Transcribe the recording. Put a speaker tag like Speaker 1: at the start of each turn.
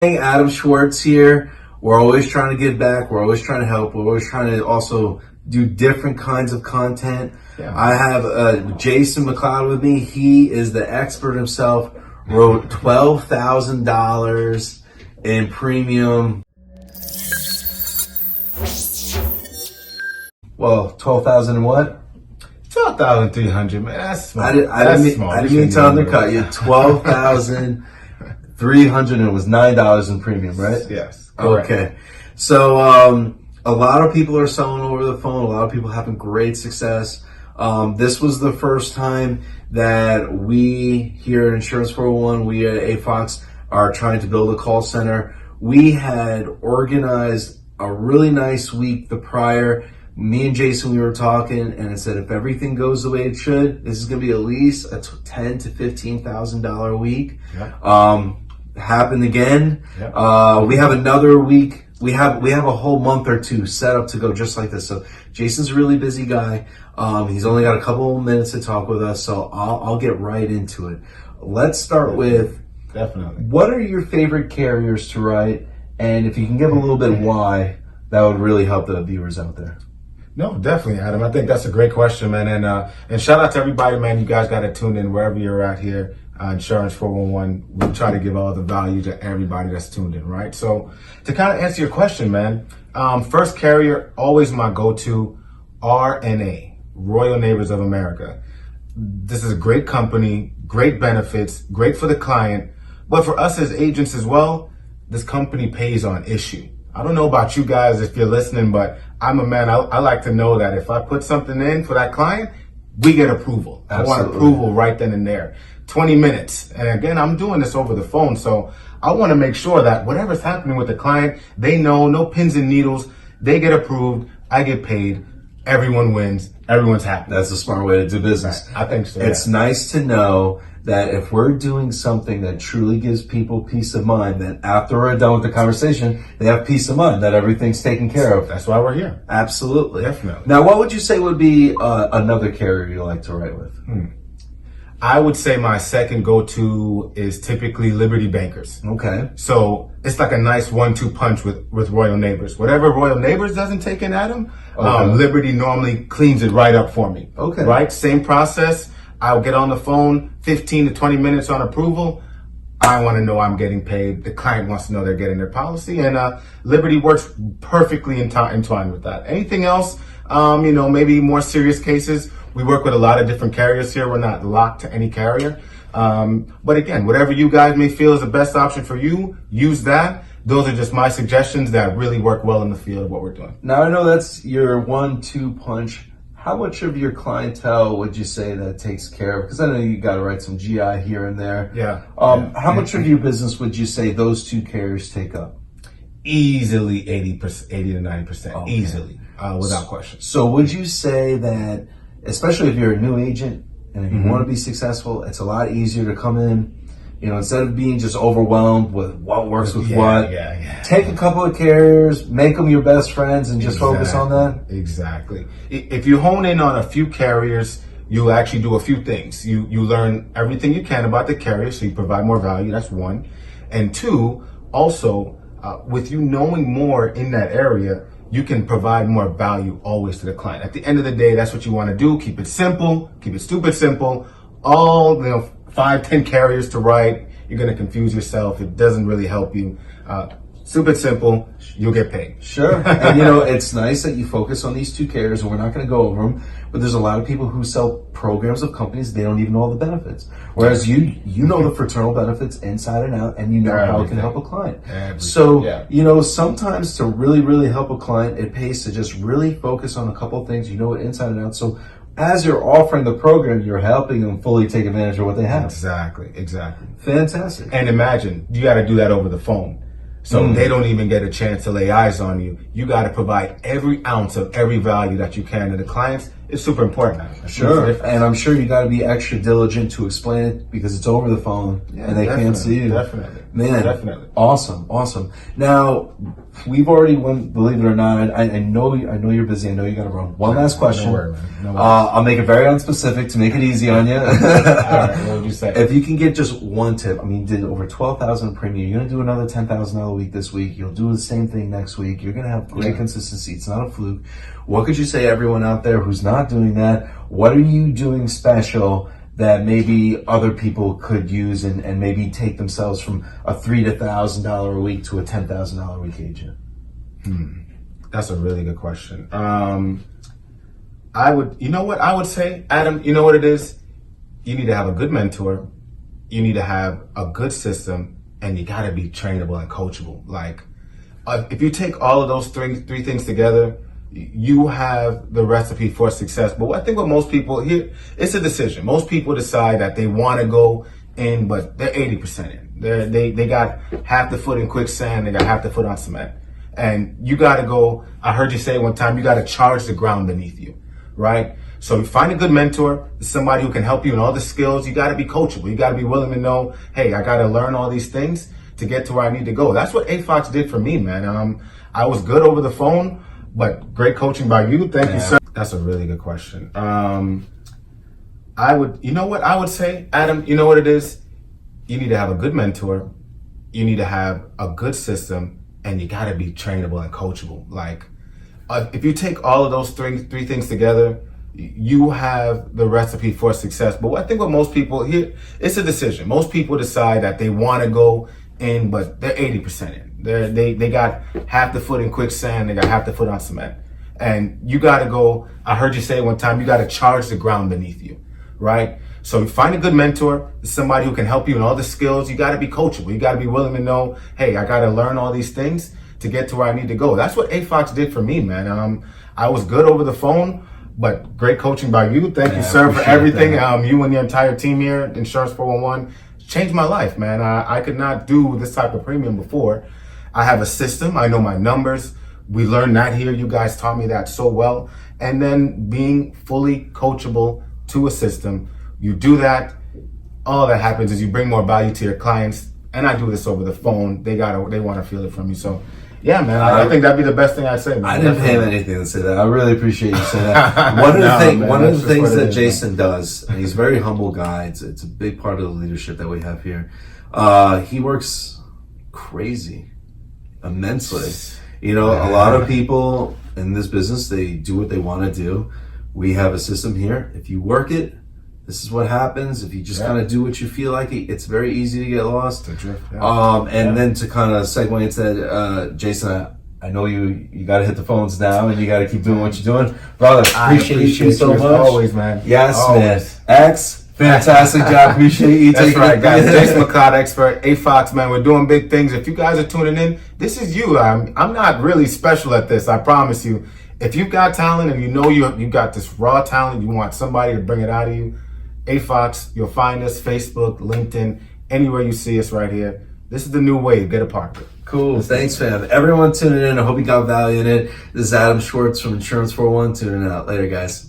Speaker 1: Hey, Adam Swarz here. We're always trying to give back. We're always trying to help. We're always trying to also do different kinds of content.
Speaker 2: Yeah.
Speaker 1: I have Jason Mcleod with me. He is the expert himself. Wrote $12,000 in premium. Well, 12,000 and what?
Speaker 2: 12,300, man. That's small.
Speaker 1: I didn't mean to undercut you. 12,300 and it was $9 in premium, right?
Speaker 2: Yes. Correct.
Speaker 1: Okay. So a lot of people are selling over the phone. A lot of people having great success. This was the first time that we here at Insurance 401, we at AFOX are trying to build a call center. We had organized a really nice week the prior. Me and Jason, we were talking, and I said, if everything goes the way it should, this is going to be at least a $10,000 to $15,000 a week.
Speaker 2: Yeah.
Speaker 1: Happened again.
Speaker 2: Yeah.
Speaker 1: We have another week. We have a whole month or two set up to go just like this. So Jason's a really busy guy. He's only got a couple of minutes to talk with us, so I'll get right into it. Let's start with
Speaker 2: Definitely.
Speaker 1: what are your favorite carriers to write, and if you can give a little bit why, that would really help the viewers out there.
Speaker 2: No, definitely, Adam. I think that's a great question, man. And shout out to everybody, man. You guys got to tune in wherever you're at here. Insurance 411. We try to give all the value to everybody that's tuned in, right? So to kind of answer your question, man, first carrier, always my go-to, RNA, Royal Neighbors of America. This is a great company, great benefits, great for the client. But for us as agents as well, this company pays on issue. I don't know about you guys if you're listening, but I'm a man. I like to know that if I put something in for that client, we get approval.
Speaker 1: Absolutely.
Speaker 2: I want approval right then and there. 20 minutes. And again, I'm doing this over the phone. So I want to make sure that whatever's happening with the client, they know, no pins and needles. They get approved. I get paid. Everyone wins. Everyone's happy.
Speaker 1: That's a smart way to do business.
Speaker 2: I think so.
Speaker 1: It's nice to know that if we're doing something that truly gives people peace of mind, that after we're done with the conversation, they have peace of mind that everything's taken care of.
Speaker 2: That's why we're here.
Speaker 1: Absolutely.
Speaker 2: Definitely.
Speaker 1: Now, what would you say would be another carrier you like to write with?
Speaker 2: I would say my second go-to is typically Liberty Bankers.
Speaker 1: Okay.
Speaker 2: So it's like a nice 1-2 punch with Royal Neighbors. Whatever Royal Neighbors doesn't take in, Adam, Liberty normally cleans it right up for me.
Speaker 1: Okay.
Speaker 2: Right? Same process. I'll get on the phone, 15 to 20 minutes on approval. I want to know I'm getting paid. The client wants to know they're getting their policy. And Liberty works perfectly entwined with that. Anything else, maybe more serious cases, we work with a lot of different carriers here. We're not locked to any carrier. But again, whatever you guys may feel is the best option for you, use that. Those are just my suggestions that really work well in the field of what we're doing.
Speaker 1: Now, I know that's your 1-2 punch. How much of your clientele would you say that takes care of? Because I know you got to write some GI here and there.
Speaker 2: Yeah.
Speaker 1: How much of your business would you say those two carriers take up?
Speaker 2: Easily 80%, 80 to 90%.
Speaker 1: Okay.
Speaker 2: Easily, without question.
Speaker 1: So would you say that, especially if you're a new agent and if you want to be successful, it's a lot easier to come in, instead of being just overwhelmed with what works with what, take a couple of carriers, make them your best friends and just focus on that?
Speaker 2: Exactly. If you hone in on a few carriers, you'll actually do a few things. You learn everything you can about the carrier, so you provide more value. That's one. And two, also, with you knowing more in that area, you can provide more value always to the client. At the end of the day, that's what you want to do. Keep it simple, keep it stupid simple. All, 5-10 carriers to write. You're going to confuse yourself. It doesn't really help you. Stupid simple, you'll get paid.
Speaker 1: Sure. And it's nice that you focus on these two carriers, and we're not going to go over them, but there's a lot of people who sell programs of companies, they don't even know all the benefits. Whereas you know the fraternal benefits inside and out, and you know how it can help a client. So, sometimes to really, really help a client, it pays to just really focus on a couple of things, it inside and out. So as you're offering the program, you're helping them fully take advantage of what they have.
Speaker 2: Exactly.
Speaker 1: Fantastic.
Speaker 2: And imagine, you got to do that over the phone. So they don't even get a chance to lay eyes on you. You got to provide every ounce of every value that you can to the clients it's super important.
Speaker 1: Sure, and I'm sure you got to be extra diligent to explain it because it's over the phone and they can't see you.
Speaker 2: Definitely,
Speaker 1: man.
Speaker 2: Definitely.
Speaker 1: Awesome. Now, we've already went. Believe it or not, I know you're busy. I know you got to run. One last question.
Speaker 2: No worry, man. No worry.
Speaker 1: I'll make it very unspecific to make it easy on you.
Speaker 2: All right, what would you say?
Speaker 1: If you can get just one tip, I mean, you did over 12,000 premium. You're gonna do another $10,000 a week this week. You'll do the same thing next week. You're gonna have great consistency. It's not a fluke. What could you say to everyone out there who's not doing that? What are you doing special that maybe other people could use and maybe take themselves from a $3,000 to $1,000 a week to a $10,000 a week agent?
Speaker 2: That's a really good question. I would say, Adam, you know what it is? You need to have a good mentor. You need to have a good system, and you got to be trainable and coachable. Like, if you take all of those three things together, you have the recipe for success. But I think what most people here, it's a decision. Most people decide that they want to go in, but they're 80% in. They got half the foot in quicksand, they got half the foot on cement. And you got to go, I heard you say one time, you got to charge the ground beneath you, right? So find a good mentor, somebody who can help you in all the skills. You got to be coachable. You got to be willing to know, hey, I got to learn all these things to get to where I need to go. That's what AFOX did for me, man. I was good over the phone, but great coaching by you. Thank you, sir. That's a really good question. I would say, Adam, you know what it is? You need to have a good mentor. You need to have a good system, and you got to be trainable and coachable. Like, if you take all of those three things together, you have the recipe for success. But I think what most people here, it's a decision. Most people decide that they want to go in, but they're 80% in. They got half the foot in quicksand, they got half the foot on cement. And you got to go, I heard you say one time, you got to charge the ground beneath you, right? So find a good mentor, somebody who can help you in all the skills. You got to be coachable. You got to be willing to know, hey, I got to learn all these things to get to where I need to go. That's what AFOX did for me, man. I was good over the phone, but great coaching by you. Thank you, sir, for everything. You and the entire team here, Insurance 411, changed my life, man. I could not do this type of premium before. I have a system. I know my numbers. We learned that here. You guys taught me that so well. And then being fully coachable to a system, you do that. All that happens is you bring more value to your clients. And I do this over the phone. They want to feel it from you. So, yeah, man, I think that'd be the best thing I'd say, man.
Speaker 1: I didn't have anything to say that. I really appreciate you saying that. One of the things that Jason does, and he's a very humble guy. It's a big part of the leadership that we have here. He works crazy, immensely. You know, a lot of people in this business, they do what they want to do. We have a system here. If you work it, this is what happens. If you just kind of do what you feel like, it's very easy to get lost. Then to kind of segue into that, Jason, I know you got to hit the phones now and you got to keep doing what you're doing. Brother, appreciate you so much.
Speaker 2: Always, man.
Speaker 1: Yes,
Speaker 2: always.
Speaker 1: man. Fantastic job. Appreciate you.
Speaker 2: That's right, guys. Jason Mcleod, expert, AFOX, man. We're doing big things. If you guys are tuning in, this is you. I'm not really special at this. I promise you. If you've got talent and you know you got this raw talent, you want somebody to bring it out of you, AFOX, you'll find us, Facebook, LinkedIn, anywhere you see us right here. This is the new wave. Get a part of it.
Speaker 1: Cool. Thanks, fam. Everyone tuning in. I hope you got value in it. This is Adam Swarz from Insurance 411 tuning out. Later, guys.